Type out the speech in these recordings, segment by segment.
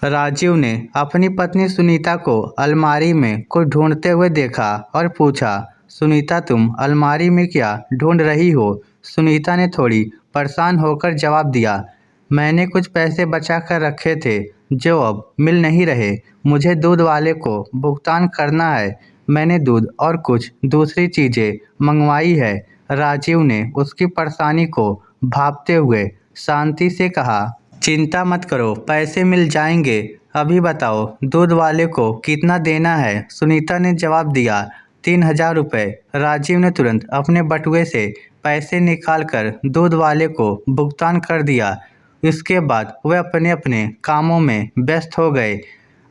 राजीव ने अपनी पत्नी सुनीता को अलमारी में कुछ ढूंढते हुए देखा और पूछा, सुनीता तुम अलमारी में क्या ढूंढ रही हो? सुनीता ने थोड़ी परेशान होकर जवाब दिया, मैंने कुछ पैसे बचा कर रखे थे जो अब मिल नहीं रहे। मुझे दूध वाले को भुगतान करना है। मैंने दूध और कुछ दूसरी चीज़ें मंगवाई है। राजीव ने उसकी परेशानी को भांपते हुए शांति से कहा, चिंता मत करो, पैसे मिल जाएंगे। अभी बताओ दूध वाले को कितना देना है? सुनीता ने जवाब दिया, 3,000 रुपये। राजीव ने तुरंत अपने बटुए से पैसे निकालकर दूध वाले को भुगतान कर दिया। इसके बाद वे अपने अपने कामों में व्यस्त हो गए।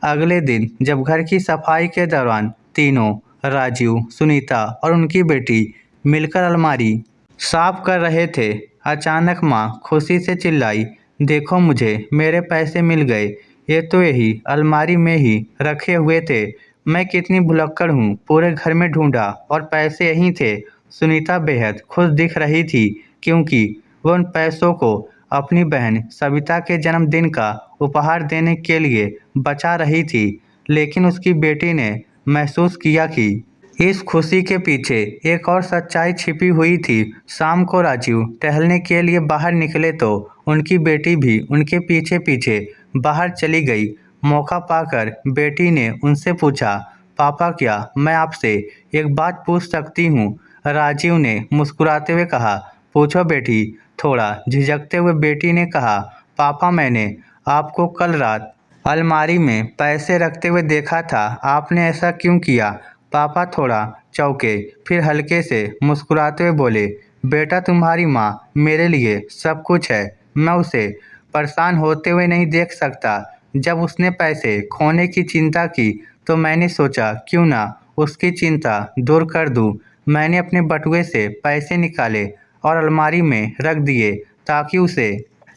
अगले दिन जब घर की सफाई के दौरान तीनों, राजीव, सुनीता और उनकी बेटी मिलकर अलमारी साफ कर रहे थे, अचानक माँ खुशी से चिल्लाई, देखो मुझे मेरे पैसे मिल गए। ये तो यही अलमारी में ही रखे हुए थे। मैं कितनी भुलक्कड़ हूँ, पूरे घर में ढूंढा और पैसे यहीं थे। सुनीता बेहद खुश दिख रही थी क्योंकि वह उन पैसों को अपनी बहन सविता के जन्मदिन का उपहार देने के लिए बचा रही थी। लेकिन उसकी बेटी ने महसूस किया कि इस खुशी के पीछे एक और सच्चाई छिपी हुई थी। शाम को राजीव टहलने के लिए बाहर निकले तो उनकी बेटी भी उनके पीछे पीछे बाहर चली गई। मौका पाकर बेटी ने उनसे पूछा, पापा क्या मैं आपसे एक बात पूछ सकती हूँ? राजीव ने मुस्कुराते हुए कहा, पूछो बेटी। थोड़ा झिझकते हुए बेटी ने कहा, पापा मैंने आपको कल रात अलमारी में पैसे रखते हुए देखा था, आपने ऐसा क्यों किया? पापा थोड़ा चौंके, फिर हल्के से मुस्कुराते हुए बोले, बेटा तुम्हारी माँ मेरे लिए सब कुछ है। मैं उसे परेशान होते हुए नहीं देख सकता। जब उसने पैसे खोने की चिंता की तो मैंने सोचा क्यों ना उसकी चिंता दूर कर दूं। मैंने अपने बटुए से पैसे निकाले और अलमारी में रख दिए ताकि उसे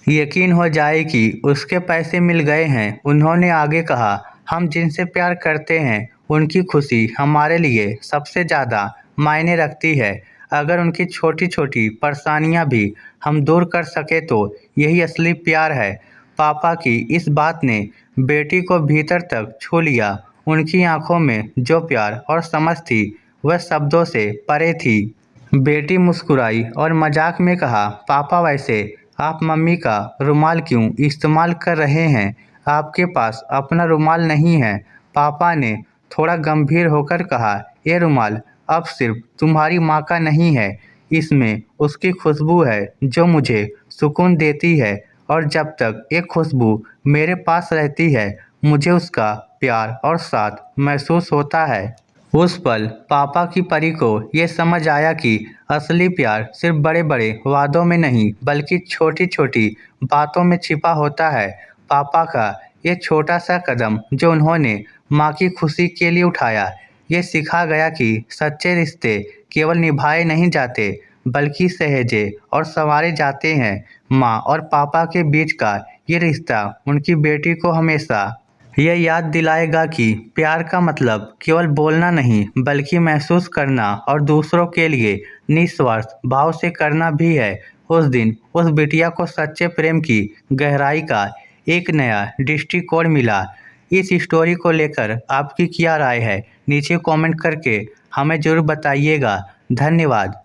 यकीन हो जाए कि उसके पैसे मिल गए हैं। उन्होंने आगे कहा, हम जिनसे प्यार करते हैं उनकी खुशी हमारे लिए सबसे ज़्यादा मायने रखती है। अगर उनकी छोटी छोटी परेशानियां भी हम दूर कर सके तो यही असली प्यार है। पापा की इस बात ने बेटी को भीतर तक छू लिया। उनकी आंखों में जो प्यार और समझ थी वह शब्दों से परे थी। बेटी मुस्कुराई और मजाक में कहा, पापा वैसे आप मम्मी का रुमाल क्यों इस्तेमाल कर रहे हैं? आपके पास अपना रुमाल नहीं है। पापा ने थोड़ा गंभीर होकर कहा, ये रुमाल अब सिर्फ तुम्हारी माँ का नहीं है, इसमें उसकी खुशबू है जो मुझे सुकून देती है और जब तक ये खुशबू मेरे पास रहती है मुझे उसका प्यार और साथ महसूस होता है। उस पल पापा की परी को ये समझ आया कि असली प्यार सिर्फ बड़े बड़े वादों में नहीं बल्कि छोटी छोटी बातों में छिपा होता है। पापा का ये छोटा सा कदम जो उन्होंने माँ की खुशी के लिए उठाया, ये सिखा गया कि सच्चे रिश्ते केवल निभाए नहीं जाते बल्कि सहेजे और संवारे जाते हैं। माँ और पापा के बीच का ये रिश्ता उनकी बेटी को हमेशा यह याद दिलाएगा कि प्यार का मतलब केवल बोलना नहीं बल्कि महसूस करना और दूसरों के लिए निस्वार्थ भाव से करना भी है। उस दिन उस बिटिया को सच्चे प्रेम की गहराई का एक नया दृष्टिकोण मिला। इस स्टोरी को लेकर आपकी क्या राय है? नीचे कमेंट करके हमें ज़रूर बताइएगा। धन्यवाद।